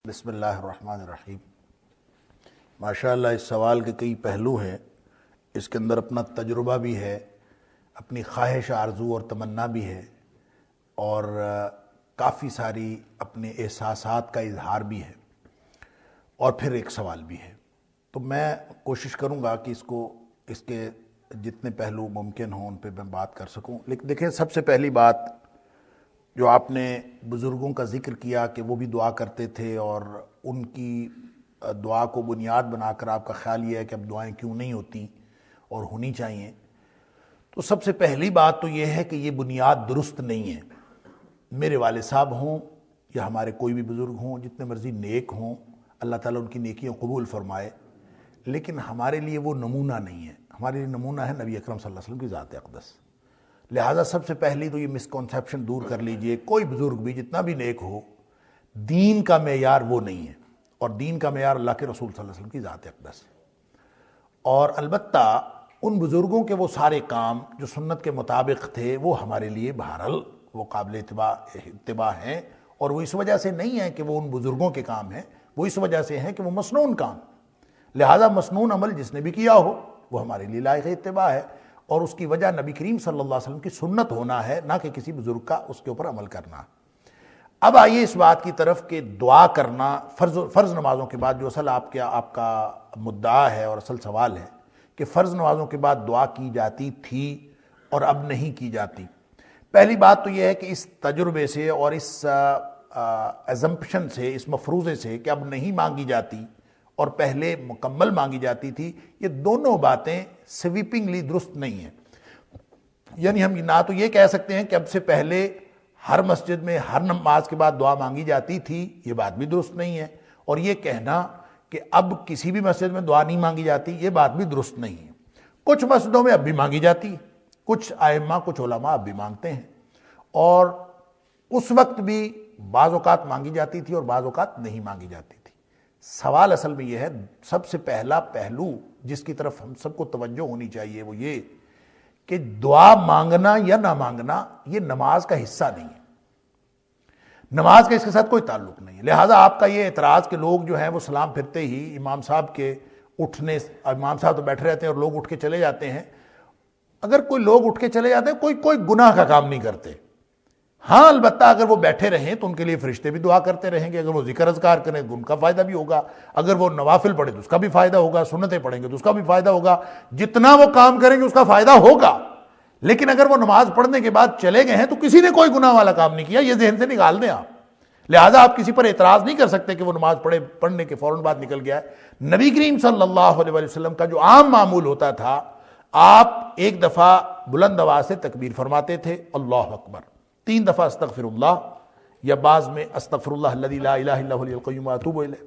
بسم اللہ الرحمن الرحیم۔ ماشاءاللہ اس سوال کے کئی پہلو ہیں، اس کے اندر اپنا تجربہ بھی ہے، اپنی خواہش آرزو اور تمنا بھی ہے، اور کافی ساری اپنے احساسات کا اظہار بھی ہے، اور پھر ایک سوال بھی ہے۔ تو میں کوشش کروں گا کہ اس کے جتنے پہلو ممکن ہوں ان پہ میں بات کر سکوں۔ لیکن دیکھیں، سب سے پہلی بات جو آپ نے بزرگوں کا ذکر کیا کہ وہ بھی دعا کرتے تھے، اور ان کی دعا کو بنیاد بنا کر آپ کا خیال یہ ہے کہ اب دعائیں کیوں نہیں ہوتی اور ہونی چاہیے، تو سب سے پہلی بات تو یہ ہے کہ یہ بنیاد درست نہیں ہے۔ میرے والد صاحب ہوں یا ہمارے کوئی بھی بزرگ ہوں، جتنے مرضی نیک ہوں، اللہ تعالیٰ ان کی نیکیاں قبول فرمائے، لیکن ہمارے لیے وہ نمونہ نہیں ہے۔ ہمارے لیے نمونہ ہے نبی اکرم صلی اللہ علیہ وسلم کی ذات اقدس۔ لہٰذا سب سے پہلی تو یہ مسکنسیپشن دور کر لیجئے، کوئی بزرگ بھی جتنا بھی نیک ہو، دین کا معیار وہ نہیں ہے، اور دین کا معیار اللہ کے رسول صلی اللہ علیہ وسلم کی ذات اقدس ہے۔ اور البتہ ان بزرگوں کے وہ سارے کام جو سنت کے مطابق تھے وہ ہمارے لیے بہرحال وہ قابل اتباع ہیں، اور وہ اس وجہ سے نہیں ہے کہ وہ ان بزرگوں کے کام ہیں، وہ اس وجہ سے ہیں کہ وہ مسنون کام۔ لہٰذا مسنون عمل جس نے بھی کیا ہو وہ ہمارے لیے لائق اتباع ہے، اور اس کی وجہ نبی کریم صلی اللہ علیہ وسلم کی سنت ہونا ہے، نہ کہ کسی بزرگ کا اس کے اوپر عمل کرنا۔ اب آئیے اس بات کی طرف کہ دعا کرنا فرض نمازوں کے بعد، جو اصل آپ کا مدعا ہے اور اصل سوال ہے کہ فرض نمازوں کے بعد دعا کی جاتی تھی اور اب نہیں کی جاتی۔ پہلی بات تو یہ ہے کہ اس تجربے سے اور اس ایزمپشن سے، اس مفروضے سے کہ اب نہیں مانگی جاتی اور پہلے مکمل مانگی جاتی تھی، یہ دونوں باتیں سویپنگلی درست نہیں ہیں۔ یعنی ہم نہ تو یہ کہہ سکتے ہیں کہ اب سے پہلے ہر مسجد میں ہر نماز کے بعد دعا مانگی جاتی تھی، یہ بات بھی درست نہیں ہے، اور یہ کہنا کہ اب کسی بھی مسجد میں دعا نہیں مانگی جاتی، یہ بات بھی درست نہیں ہے۔ کچھ مسجدوں میں اب بھی مانگی جاتی، کچھ ائمہ کچھ علماء اب بھی مانگتے ہیں، اور اس وقت بھی بعض اوقات مانگی جاتی تھی اور بعض اوقات نہیں مانگی جاتی تھی۔ سوال اصل میں یہ ہے، سب سے پہلا پہلو جس کی طرف ہم سب کو توجہ ہونی چاہیے وہ یہ کہ دعا مانگنا یا نہ مانگنا یہ نماز کا حصہ نہیں ہے، نماز کا اس کے ساتھ کوئی تعلق نہیں ہے۔ لہٰذا آپ کا یہ اعتراض کہ لوگ جو ہیں وہ سلام پھرتے ہی امام صاحب کے اٹھنے، امام صاحب تو بیٹھے رہتے ہیں اور لوگ اٹھ کے چلے جاتے ہیں، اگر کوئی لوگ اٹھ کے چلے جاتے ہیں کوئی گناہ کا کام نہیں کرتے۔ ہاں البتہ اگر وہ بیٹھے رہیں تو ان کے لیے فرشتے بھی دعا کرتے رہیں گے، اگر وہ ذکر اذکار کریں تو ان کا فائدہ بھی ہوگا، اگر وہ نوافل پڑھیں تو اس کا بھی فائدہ ہوگا، سنتیں پڑھیں گے تو اس کا بھی فائدہ ہوگا، جتنا وہ کام کریں گے اس کا فائدہ ہوگا۔ لیکن اگر وہ نماز پڑھنے کے بعد چلے گئے ہیں تو کسی نے کوئی گناہ والا کام نہیں کیا، یہ ذہن سے نکال دیں آپ۔ لہٰذا آپ کسی پر اعتراض نہیں کر سکتے کہ وہ نماز پڑھنے کے فوراً بعد نکل گیا ہے۔ نبی کریم صلی اللہ علیہ وسلم کا جو عام معمول ہوتا تھا، آپ ایک دفعہ بلند آواز سے تکبیر فرماتے تھے، اللہ اکبر، 3 دفعہ استغفر اللہ، یا بعض میں استغفر اللہ الذی لا الہ الا هو الحی القیوم واتوب الیہ،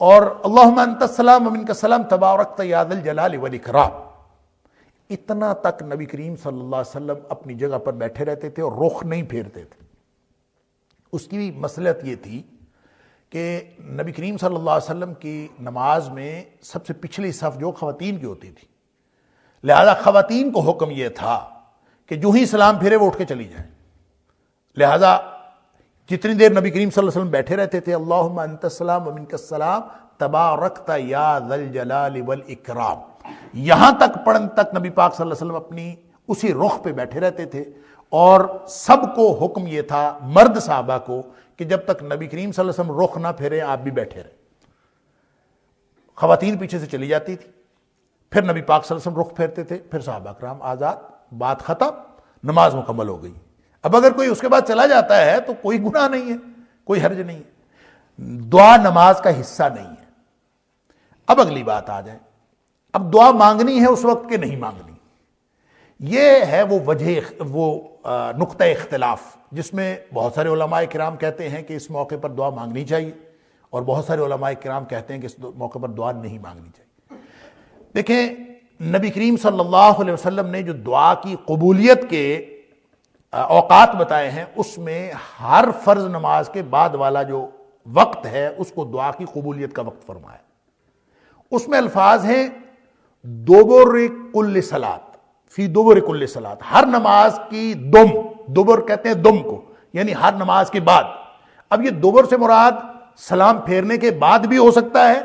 اور اللہم انت السلام ومنک السلام تبارکت یا ذا الجلال والاکرام۔ اتنا تک نبی کریم صلی اللہ علیہ وسلم اپنی جگہ پر بیٹھے رہتے تھے اور رخ نہیں پھیرتے تھے۔ اس کی بھی مصلحت یہ تھی کہ نبی کریم صلی اللہ علیہ وسلم کی نماز میں سب سے پچھلی صف جو خواتین کی ہوتی تھی، لہذا خواتین کو حکم یہ تھا کہ جو ہی سلام پھیرے وہ اٹھ کے چلی جائیں۔ لہذا جتنی دیر نبی کریم صلی اللہ علیہ وسلم بیٹھے رہتے تھے، اللہم انت السلام ومنک السلام تبارکت یا ذا الجلال والاکرام، یہاں تک پڑھن تک نبی پاک صلی اللہ علیہ وسلم اپنی اسی رخ پہ بیٹھے رہتے تھے، اور سب کو حکم یہ تھا، مرد صحابہ کو، کہ جب تک نبی کریم صلی اللہ علیہ وسلم رخ نہ پھیرے آپ بھی بیٹھے رہیں۔ خواتین پیچھے سے چلی جاتی تھی، پھر نبی پاک صلی اللہ علیہ وسلم رخ پھیرتے تھے، پھر صحابہ کرام آزاد، بات ختم، نماز مکمل ہو گئی۔ اب اگر کوئی اس کے بعد چلا جاتا ہے تو کوئی گناہ نہیں ہے، کوئی حرج نہیں ہے، دعا نماز کا حصہ نہیں ہے۔ اب اگلی بات آ جائے، اب دعا مانگنی ہے اس وقت کہ نہیں مانگنی، یہ ہے وہ نقطہ اختلاف جس میں بہت سارے علماء کرام کہتے ہیں کہ اس موقع پر دعا مانگنی چاہیے، اور بہت سارے علماء کرام کہتے ہیں کہ اس موقع پر دعا نہیں مانگنی چاہیے۔ دیکھیں، نبی کریم صلی اللہ علیہ وسلم نے جو دعا کی قبولیت کے اوقات بتائے ہیں، اس میں ہر فرض نماز کے بعد والا جو وقت ہے اس کو دعا کی قبولیت کا وقت فرمایا۔ اس میں الفاظ ہیں دوبر کل صلات، فی دوبر کل صلات، ہر نماز کی دم، دوبر کہتے ہیں دم کو، یعنی ہر نماز کے بعد۔ اب یہ دوبر سے مراد سلام پھیرنے کے بعد بھی ہو سکتا ہے،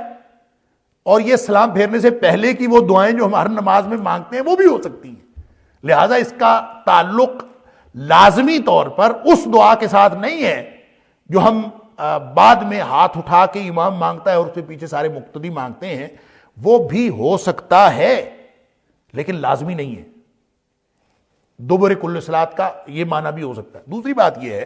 اور یہ سلام پھیرنے سے پہلے کی وہ دعائیں جو ہمارے نماز میں مانگتے ہیں وہ بھی ہو سکتی ہیں۔ لہذا اس کا تعلق لازمی طور پر اس دعا کے ساتھ نہیں ہے جو ہم بعد میں ہاتھ اٹھا کے امام مانگتا ہے اور اس کے پیچھے سارے مقتدی مانگتے ہیں، وہ بھی ہو سکتا ہے لیکن لازمی نہیں ہے۔ دوبرے کل صلات کا یہ معنی بھی ہو سکتا ہے۔ دوسری بات یہ ہے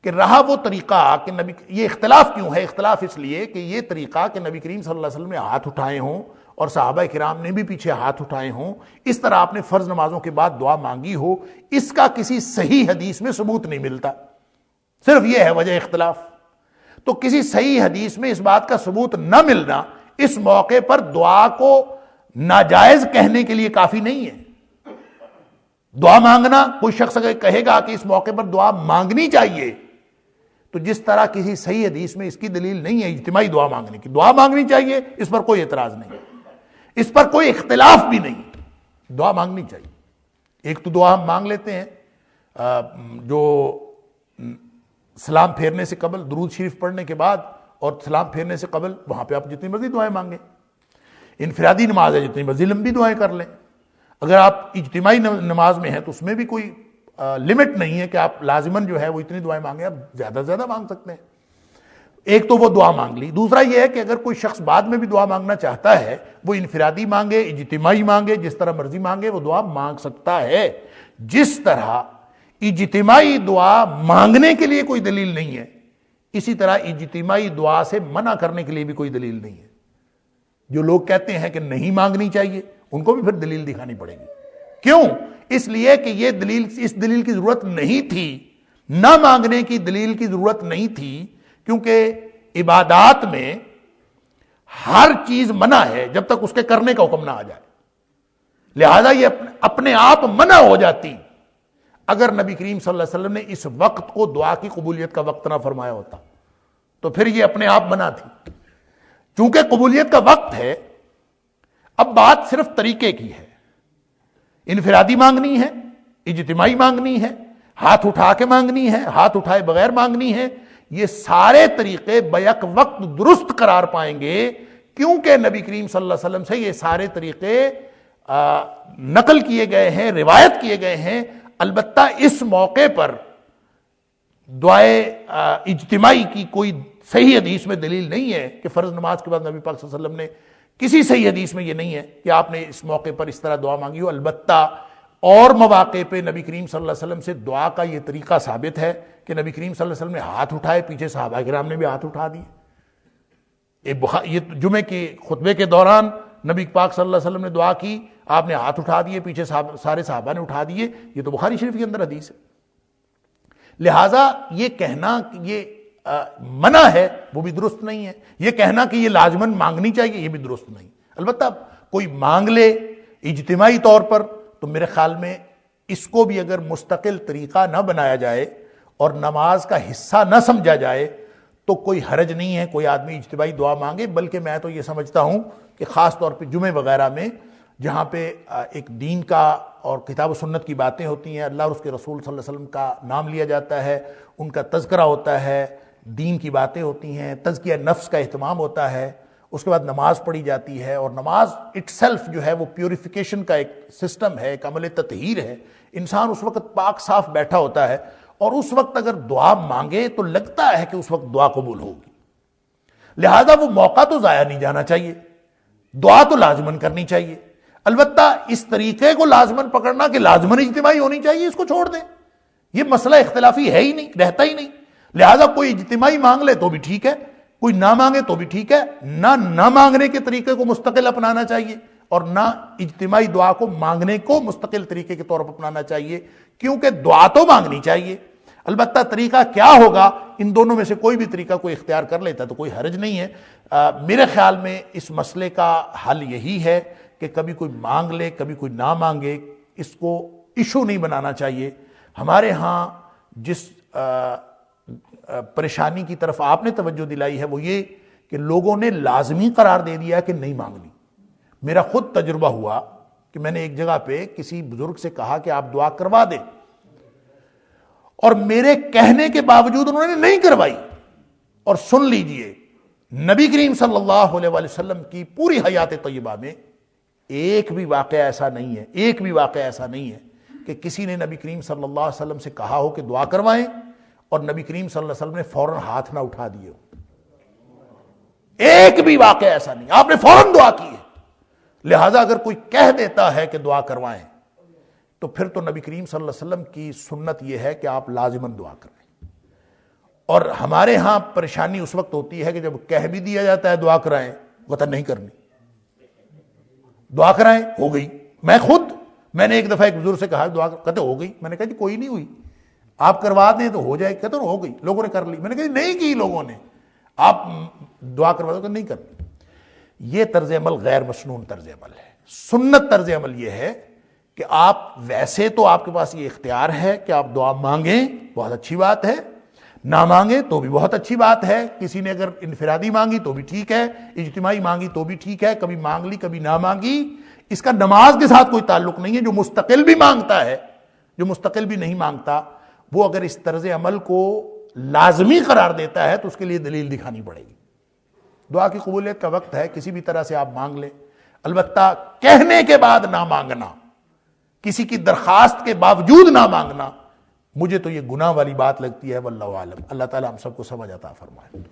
کہ رہا وہ طریقہ کہ نبی، یہ اختلاف کیوں ہے؟ اختلاف اس لیے کہ یہ طریقہ کہ نبی کریم صلی اللہ علیہ وسلم نے ہاتھ اٹھائے ہوں اور صحابہ کرام نے بھی پیچھے ہاتھ اٹھائے ہوں، اس طرح آپ نے فرض نمازوں کے بعد دعا مانگی ہو، اس کا کسی صحیح حدیث میں ثبوت نہیں ملتا۔ صرف یہ ہے وجہ اختلاف۔ تو کسی صحیح حدیث میں اس بات کا ثبوت نہ ملنا اس موقع پر دعا کو ناجائز کہنے کے لیے کافی نہیں ہے۔ دعا مانگنا، کوئی شخص اگر کہے گا کہ اس موقع پر دعا مانگنی چاہیے، تو جس طرح کسی صحیح حدیث میں اس کی دلیل نہیں ہے اجتماعی دعا مانگنے کی، دعا مانگنی چاہیے، اس پر کوئی اعتراض نہیں، اس پر کوئی اختلاف بھی نہیں، دعا مانگنی چاہیے۔ ایک تو دعا ہم مانگ لیتے ہیں جو سلام پھیرنے سے قبل، درود شریف پڑھنے کے بعد اور سلام پھیرنے سے قبل، وہاں پہ آپ جتنی مرضی دعائیں مانگیں۔ انفرادی نماز ہے، جتنی مرضی لمبی دعائیں کر لیں۔ اگر آپ اجتماعی نماز میں ہیں تو اس میں بھی کوئی لمٹ نہیں ہے کہ آپ لازماً جو ہے وہ اتنی دعائیں مانگیں، آپ زیادہ سے زیادہ مانگ سکتے ہیں۔ ایک تو وہ دعا مانگ لی۔ دوسرا یہ ہے کہ اگر کوئی شخص بعد میں بھی دعا مانگنا چاہتا ہے، وہ انفرادی مانگے، اجتماعی مانگے، جس طرح مرضی مانگے، وہ دعا مانگ سکتا ہے۔ جس طرح اجتماعی دعا مانگنے کے لیے کوئی دلیل نہیں ہے، اسی طرح اجتماعی دعا سے منع کرنے کے لیے بھی کوئی دلیل نہیں ہے۔ جو لوگ کہتے ہیں کہ نہیں مانگنی چاہیے، ان کو بھی پھر دلیل دکھانی پڑے گی۔ کیوں؟ اس لیے کہ یہ دلیل، اس دلیل کی ضرورت نہیں تھی، نہ مانگنے کی دلیل کی ضرورت نہیں تھی، کیونکہ عبادات میں ہر چیز منع ہے جب تک اس کے کرنے کا حکم نہ آ جائے۔ لہذا یہ اپنے آپ منع ہو جاتی اگر نبی کریم صلی اللہ علیہ وسلم نے اس وقت کو دعا کی قبولیت کا وقت نہ فرمایا ہوتا، تو پھر یہ اپنے آپ منع تھی۔ چونکہ قبولیت کا وقت ہے، اب بات صرف طریقے کی ہے۔ انفرادی مانگنی ہے، اجتماعی مانگنی ہے، ہاتھ اٹھا کے مانگنی ہے، ہاتھ اٹھائے بغیر مانگنی ہے، یہ سارے طریقے بیک وقت درست قرار پائیں گے، کیونکہ نبی کریم صلی اللہ علیہ وسلم سے یہ سارے طریقے نقل کیے گئے ہیں، روایت کیے گئے ہیں۔ البتہ اس موقع پر دعائے اجتماعی کی کوئی صحیح حدیث میں دلیل نہیں ہے کہ فرض نماز کے بعد نبی پاک صلی اللہ علیہ وسلم نے، کسی صحیح حدیث میں یہ نہیں ہے کہ آپ نے اس موقع پر اس طرح دعا مانگی ہو۔ البتہ اور مواقع پہ نبی کریم صلی اللہ علیہ وسلم سے دعا کا یہ طریقہ ثابت ہے کہ نبی کریم صلی اللہ علیہ وسلم نے ہاتھ اٹھائے، پیچھے صحابہ کرام نے بھی ہاتھ اٹھا دیے۔ یہ جمعے کے خطبے کے دوران نبی پاک صلی اللہ علیہ وسلم نے دعا کی، آپ نے ہاتھ اٹھا دیے، پیچھے سارے صحابہ نے اٹھا دیے، یہ تو بخاری شریف کے اندر حدیث ہے۔ لہٰذا یہ کہنا کہ یہ منع ہے وہ بھی درست نہیں ہے، یہ کہنا کہ یہ لازماً مانگنی چاہیے یہ بھی درست نہیں۔ البتہ کوئی مانگ لے اجتماعی طور پر تو میرے خیال میں اس کو بھی اگر مستقل طریقہ نہ بنایا جائے اور نماز کا حصہ نہ سمجھا جائے تو کوئی حرج نہیں ہے کوئی آدمی اجتماعی دعا مانگے۔ بلکہ میں تو یہ سمجھتا ہوں کہ خاص طور پہ جمعے وغیرہ میں جہاں پہ ایک دین کا اور کتاب و سنت کی باتیں ہوتی ہیں، اللہ اور اس کے رسول صلی اللہ علیہ وسلم کا نام لیا جاتا ہے، ان کا تذکرہ ہوتا ہے، دین کی باتیں ہوتی ہیں، تزکیہ نفس کا اہتمام ہوتا ہے، اس کے بعد نماز پڑھی جاتی ہے، اور نماز اٹ سیلف جو ہے وہ پیوریفیکیشن کا ایک سسٹم ہے، ایک عمل تطہیر ہے۔ انسان اس وقت پاک صاف بیٹھا ہوتا ہے، اور اس وقت اگر دعا مانگے تو لگتا ہے کہ اس وقت دعا قبول ہوگی۔ لہذا وہ موقع تو ضائع نہیں جانا چاہیے، دعا تو لازماً کرنی چاہیے۔ البتہ اس طریقے کو لازماً پکڑنا کہ لازماً اجتماعی ہونی چاہیے، اس کو چھوڑ دیں، یہ مسئلہ اختلافی ہے ہی نہیں، رہتا ہی نہیں۔ لہذا کوئی اجتماعی مانگ لے تو بھی ٹھیک ہے، کوئی نہ مانگے تو بھی ٹھیک ہے، نہ مانگنے کے طریقے کو مستقل اپنانا چاہیے اور نہ اجتماعی دعا کو مانگنے کو مستقل طریقے کے طور پر اپنانا چاہیے، کیونکہ دعا تو مانگنی چاہیے۔ البتہ طریقہ کیا ہوگا، ان دونوں میں سے کوئی بھی طریقہ کوئی اختیار کر لیتا تو کوئی حرج نہیں ہے۔ میرے خیال میں اس مسئلے کا حل یہی ہے کہ کبھی کوئی مانگ لے کبھی کوئی نہ مانگے، اس کو ایشو نہیں بنانا چاہیے۔ ہمارے ہاں جس پریشانی کی طرف آپ نے توجہ دلائی ہے وہ یہ کہ لوگوں نے لازمی قرار دے دیا کہ نہیں مانگنی۔ میرا خود تجربہ ہوا کہ میں نے ایک جگہ پہ کسی بزرگ سے کہا کہ آپ دعا کروا دیں، اور میرے کہنے کے باوجود انہوں نے نہیں کروائی۔ اور سن لیجئے، نبی کریم صلی اللہ علیہ وآلہ وسلم کی پوری حیات طیبہ میں ایک بھی واقعہ ایسا نہیں ہے کہ کسی نے نبی کریم صلی اللہ علیہ وسلم سے کہا ہو کہ دعا کروائیں اور نبی کریم صلی اللہ علیہ وسلم نے فوراً ہاتھ نہ اٹھا دیے ہو. ایک بھی واقعہ ایسا نہیں، آپ نے فوراً دعا کی ہے. لہذا اگر کوئی کہہ دیتا ہے کہ دعا کروائیں تو پھر تو نبی کریم صلی اللہ علیہ وسلم کی سنت یہ ہے کہ آپ لازماً دعا کریں. اور ہمارے ہاں پریشانی اس وقت ہوتی ہے کہ جب کہہ بھی دیا جاتا ہے دعا کرائیں، وطن نہیں کرنی. دعا کرائیں، ہو گئی. میں نے ایک دفعہ ایک بزرگ سے کہا دعا کہتے ہو گئی. میں نے کہا جی کوئی نہیں ہوئی، آپ کروا دیں تو ہو جائے. کہتے ہو گئی، لوگوں نے کر لی. میں نے کہا جی نہیں کی لوگوں نے، آپ دعا کروا دو کہ نہیں کرنی. یہ طرز عمل غیر مسنون طرز عمل ہے. سنت طرز عمل یہ ہے کہ آپ ویسے تو آپ کے پاس یہ اختیار ہے کہ آپ دعا مانگیں، بہت اچھی بات ہے، نہ مانگیں تو بھی بہت اچھی بات ہے. کسی نے اگر انفرادی مانگی تو بھی ٹھیک ہے، اجتماعی مانگی تو بھی ٹھیک ہے، کبھی مانگ لی کبھی نہ مانگی. اس کا نماز کے ساتھ کوئی تعلق نہیں ہے. جو مستقل بھی مانگتا ہے، جو مستقل بھی نہیں مانگتا، وہ اگر اس طرز عمل کو لازمی قرار دیتا ہے تو اس کے لیے دلیل دکھانی پڑے گی. دعا کی قبولیت کا وقت ہے، کسی بھی طرح سے آپ مانگ لیں. البتہ کہنے کے بعد نہ مانگنا، کسی کی درخواست کے باوجود نہ مانگنا، مجھے تو یہ گناہ والی بات لگتی ہے. واللہ عالم. اللہ تعالی ہم سب کو سمجھ عطا فرمائے.